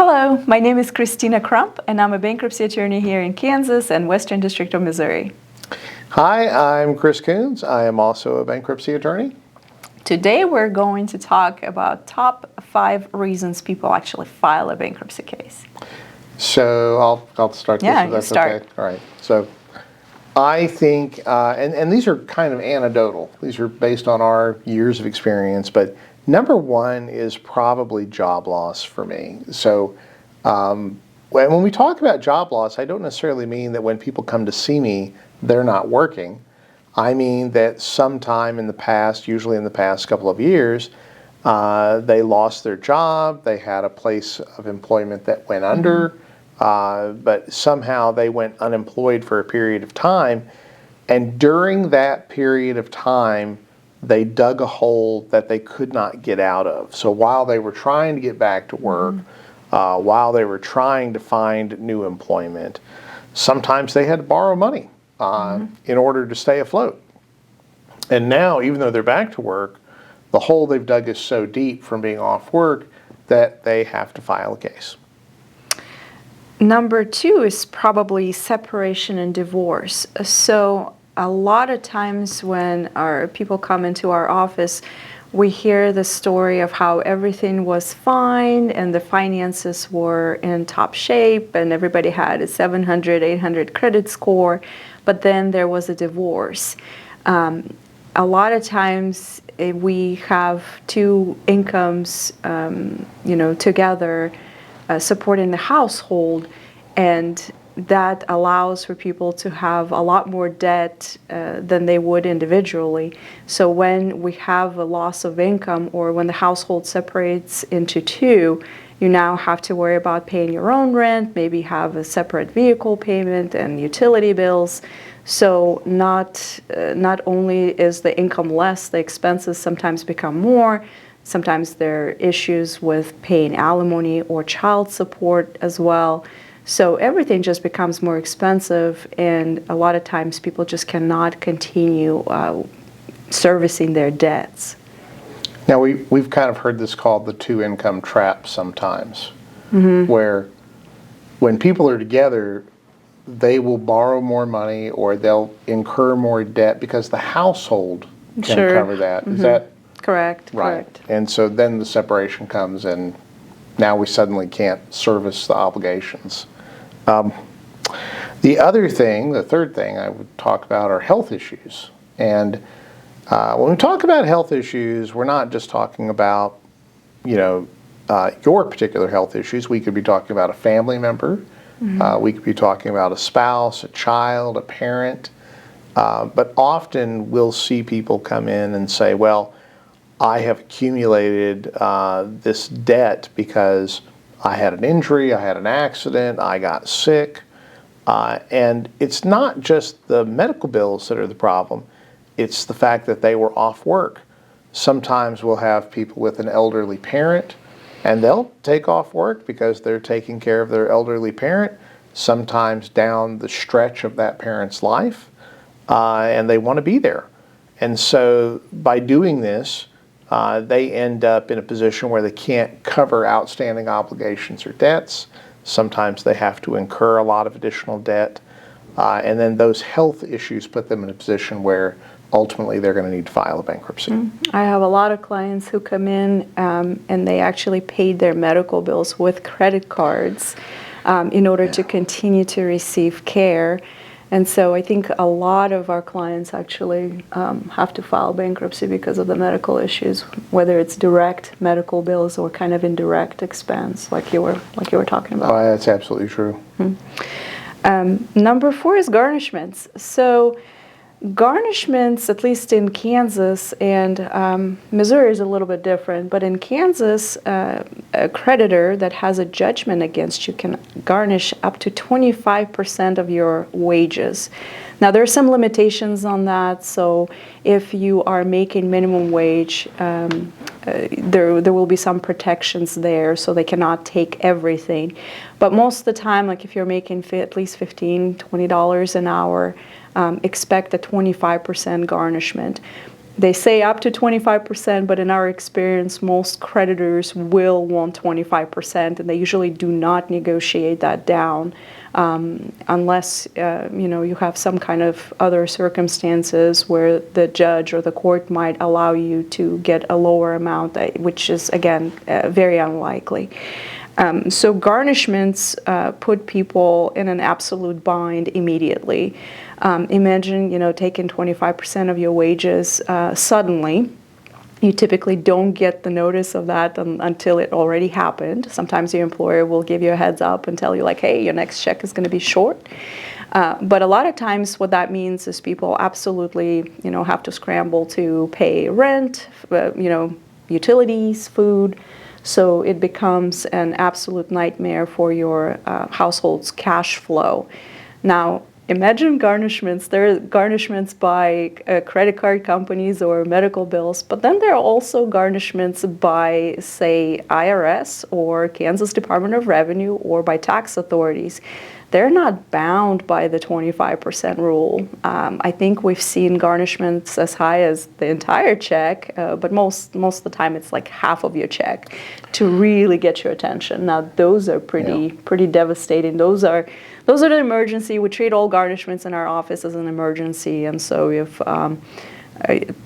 Hello, my name is Kristina Crump, and I'm a bankruptcy attorney here in Kansas and Western District of Missouri. Hi, I'm Chris Coons. I am also a bankruptcy attorney. Today we're going to talk about top 5 reasons people actually file a bankruptcy case. So I'll start this if that's start. okay. All right. So I think, and these are kind of anecdotal. These are based on our years of experience, but number one is probably job loss for me. So when we talk about job loss, I don't necessarily mean that when people come to see me, they're not working. I mean that sometime in the past, usually in the past couple of years, they lost their job, they had a place of employment that went under, but somehow they went unemployed for a period of time, and during that period of time, they dug a hole that they could not get out of. So while they were trying to get back to work, while they were trying to find new employment, sometimes they had to borrow money in order to stay afloat. And now, even though they're back to work, the hole they've dug is so deep from being off work that they have to file a case. Number 2 is probably separation and divorce. So a lot of times when our people come into our office, we hear the story of how everything was fine and the finances were in top shape and everybody had a 700, 800 credit score, but then there was a divorce. A lot of times we have 2 incomes, together supporting the household, and that allows for people to have a lot more debt than they would individually. So when we have a loss of income or when the household separates into 2, you now have to worry about paying your own rent, maybe have a separate vehicle payment and utility bills. So not only is the income less, the expenses sometimes become more. Sometimes there are issues with paying alimony or child support as well. So everything just becomes more expensive, and a lot of times people just cannot continue servicing their debts. Now, we've kind of heard this called the 2-income trap sometimes, where when people are together, they will borrow more money or they'll incur more debt because the household can cover that. Is that correct? Right. Correct. And so then the separation comes, and now we suddenly can't service the obligations. The third thing I would talk about are health issues. And when we talk about health issues, we're not just talking about, your particular health issues. We could be talking about a family member. We could be talking about a spouse, a child, a parent. But often we'll see people come in and say, well, I have accumulated this debt because I had an injury, I had an accident, I got sick. And it's not just the medical bills that are the problem, it's the fact that they were off work. Sometimes we'll have people with an elderly parent, and they'll take off work because they're taking care of their elderly parent, sometimes down the stretch of that parent's life, and they want to be there. And so by doing this, they end up in a position where they can't cover outstanding obligations or debts. Sometimes they have to incur a lot of additional debt. And then those health issues put them in a position where ultimately they're going to need to file a bankruptcy. I have a lot of clients who come in and they actually paid their medical bills with credit cards in order to continue to receive care. And so I think a lot of our clients actually have to file bankruptcy because of the medical issues, whether it's direct medical bills or kind of indirect expense, like you were talking about. Oh, that's absolutely true. Number 4 is garnishments. So garnishments, at least in Kansas, and Missouri is a little bit different, but in Kansas, a creditor that has a judgment against you can garnish up to 25% of your wages. Now, there are some limitations on that, so if you are making minimum wage, there will be some protections there, so they cannot take everything. But most of the time, like if you're making at least $15, $20 an hour, expect a 25% garnishment. They say up to 25%, but in our experience, most creditors will want 25%, and they usually do not negotiate that down unless you have some kind of other circumstances where the judge or the court might allow you to get a lower amount, which is, again, very unlikely. So garnishments put people in an absolute bind immediately. Imagine, taking 25% of your wages suddenly. You typically don't get the notice of that until it already happened. Sometimes your employer will give you a heads up and tell you, like, hey, your next check is going to be short. But a lot of times what that means is people absolutely, have to scramble to pay rent, utilities, food. So it becomes an absolute nightmare for your household's cash flow. Now, imagine garnishments. There are garnishments by credit card companies or medical bills, but then there are also garnishments by, say, IRS or Kansas Department of Revenue or by tax authorities. They're not bound by the 25% rule. I think we've seen garnishments as high as the entire check, but most of the time it's like half of your check to really get your attention. Now those are pretty devastating. Those are an emergency. We treat all garnishments in our office as an emergency, and so if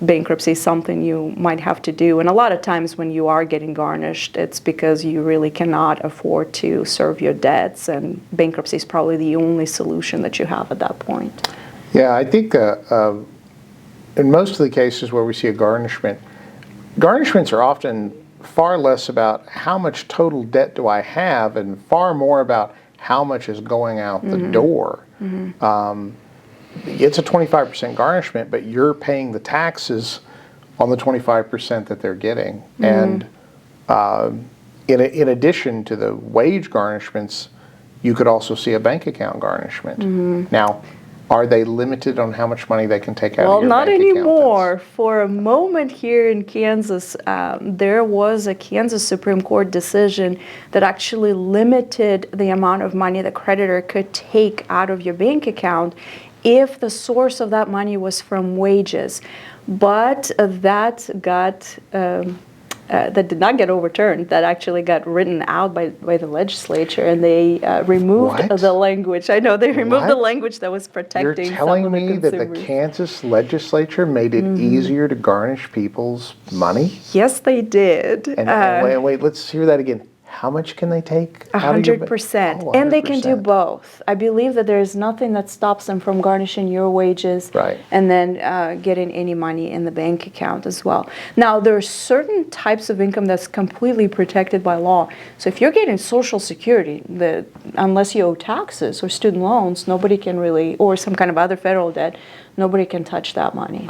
bankruptcy is something you might have to do. And a lot of times when you are getting garnished, it's because you really cannot afford to serve your debts, and bankruptcy is probably the only solution that you have at that point. Yeah, I think in most of the cases where we see a garnishment, garnishments are often far less about how much total debt do I have and far more about how much is going out the door. It's a 25% garnishment, but you're paying the taxes on the 25% that they're getting. And in addition to the wage garnishments, you could also see a bank account garnishment. Now, are they limited on how much money they can take out of your bank account? Well, not anymore. For a moment here in Kansas, there was a Kansas Supreme Court decision that actually limited the amount of money the creditor could take out of your bank account if the source of that money was from wages. But that did not get overturned. That actually got written out by the legislature, and they removed the language. I know they removed the language that was protecting some of the consumers. You're telling me that the Kansas legislature made it easier to garnish people's money? Yes, they did. And wait, let's hear that again. How much can they take? 100%. And they can do both. I believe that there is nothing that stops them from garnishing your wages and then getting any money in the bank account as well. Now, there are certain types of income that's completely protected by law. So if you're getting Social Security, unless you owe taxes or student loans, nobody can really, or some kind of other federal debt, nobody can touch that money.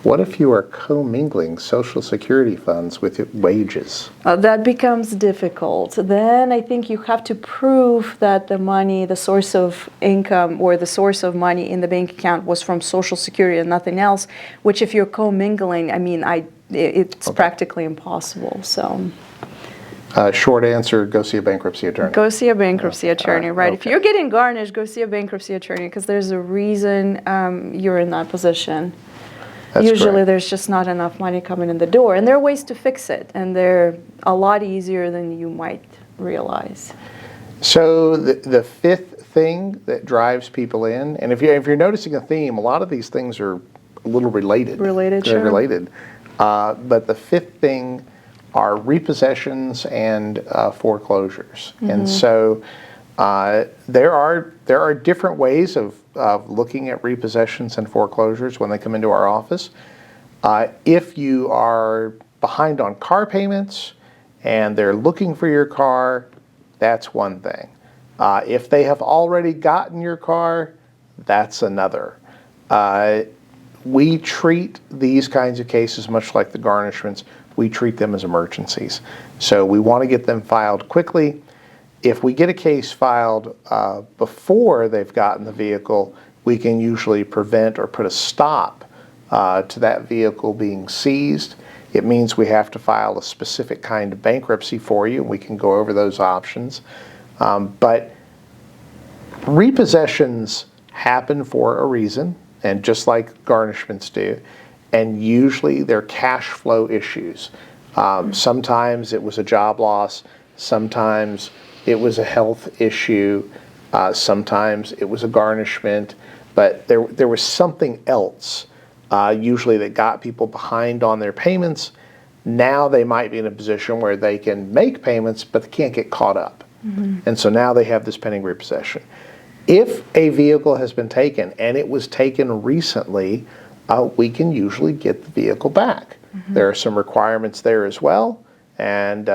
What if you are commingling Social Security funds with your wages? That becomes difficult. Then I think you have to prove that the money, the source of income or the source of money in the bank account was from Social Security and nothing else, which if you're commingling, it's practically impossible. So. Short answer, go see a bankruptcy attorney. Go see a bankruptcy attorney, right? Okay. If you're getting garnished, go see a bankruptcy attorney because there's a reason you're in that position. Usually there's just not enough money coming in the door, and there are ways to fix it, and they're a lot easier than you might realize. So the fifth thing that drives people in, and if you're noticing a theme, a lot of these things are a little related. Sure. Related. But the fifth thing are repossessions and foreclosures. And so there are different ways of looking at repossessions and foreclosures when they come into our office. If you are behind on car payments and they're looking for your car, that's one thing. If they have already gotten your car, that's another. We treat these kinds of cases much like the garnishments. We treat them as emergencies. So we want to get them filed quickly. If we get a case filed before they've gotten the vehicle, we can usually prevent or put a stop to that vehicle being seized. It means we have to file a specific kind of bankruptcy for you. We can go over those options. But repossessions happen for a reason, and just like garnishments do. and usually they're cash flow issues. Sometimes it was a job loss, sometimes it was a health issue, sometimes it was a garnishment, but there was something else usually that got people behind on their payments. Now they might be in a position where they can make payments, but they can't get caught up. And so now they have this pending repossession. If a vehicle has been taken and it was taken recently, we can usually get the vehicle back. There are some requirements there as well, and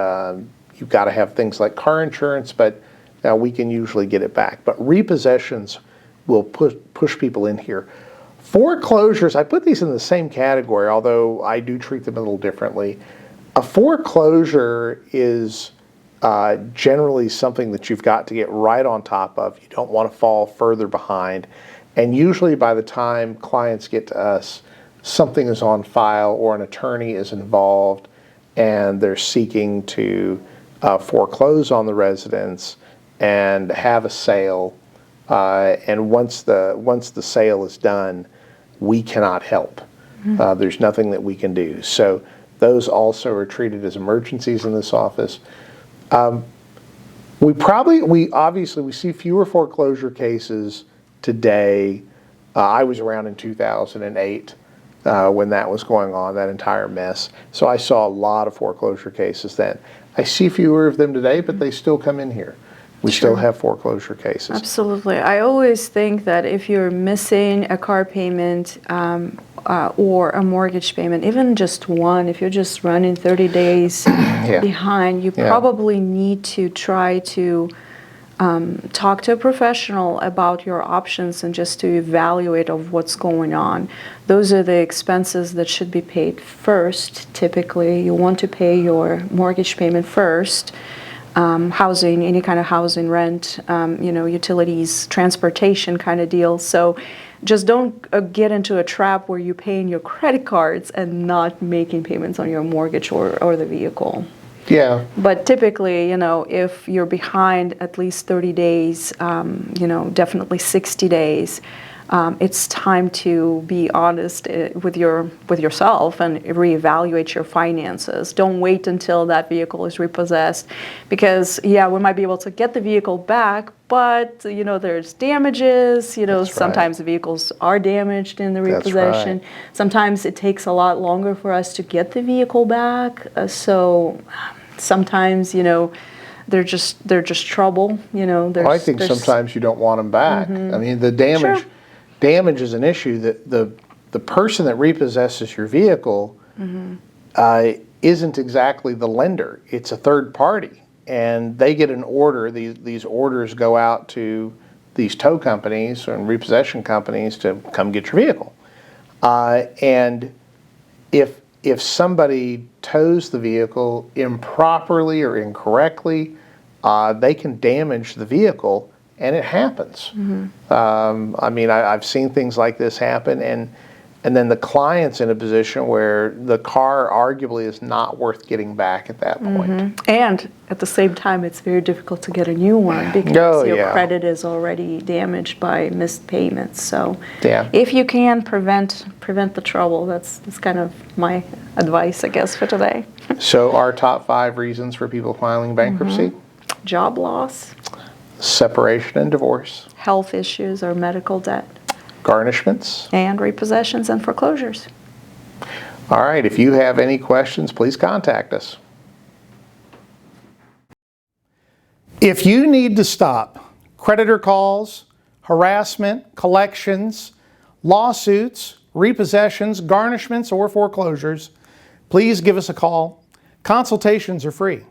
you've got to have things like car insurance, but we can usually get it back. But repossessions will push people in here. Foreclosures, I put these in the same category, although I do treat them a little differently. A foreclosure is generally something that you've got to get right on top of. You don't want to fall further behind. And usually by the time clients get to us, something is on file or an attorney is involved and they're seeking to foreclose on the residence and have a sale. And once the sale is done, we cannot help. There's nothing that we can do. So those also are treated as emergencies in this office. We obviously see fewer foreclosure cases today. I was around in 2008 when that was going on, that entire mess. So I saw a lot of foreclosure cases then. I see fewer of them today, but they still come in here. We still have foreclosure cases. Absolutely. I always think that if you're missing a car payment or a mortgage payment, even just one, if you're just running 30 days behind, you probably need to try to talk to a professional about your options and just to evaluate of what's going on. Those are the expenses that should be paid first. Typically, you want to pay your mortgage payment first. Housing, any kind of housing, rent, utilities, transportation kind of deal. So just don't get into a trap where you're paying your credit cards and not making payments on your mortgage or the vehicle. Yeah. But typically, if you're behind at least 30 days, definitely 60 days, it's time to be honest with yourself and reevaluate your finances. Don't wait until that vehicle is repossessed, because we might be able to get the vehicle back, but there's damages. Sometimes the vehicles are damaged in the repossession. Right. Sometimes it takes a lot longer for us to get the vehicle back. So sometimes they're just trouble. I think sometimes you don't want them back. I mean, the damage. Sure. Damage is an issue. That the person that repossesses your vehicle isn't exactly the lender. It's a third party, and they get an order. These orders go out to these tow companies and repossession companies to come get your vehicle. And if somebody tows the vehicle improperly or incorrectly, they can damage the vehicle. And it happens. I mean, I've seen things like this happen, and then the client's in a position where the car arguably is not worth getting back at that point. And at the same time, it's very difficult to get a new one because your credit is already damaged by missed payments. So if you can prevent the trouble, that's kind of my advice, I guess, for today. So our top 5 reasons for people filing bankruptcy? Job loss. Separation and divorce. Health issues or medical debt. Garnishments. And repossessions and foreclosures. All right, if you have any questions, please contact us. If you need to stop creditor calls, harassment, collections, lawsuits, repossessions, garnishments, or foreclosures, please give us a call. Consultations are free.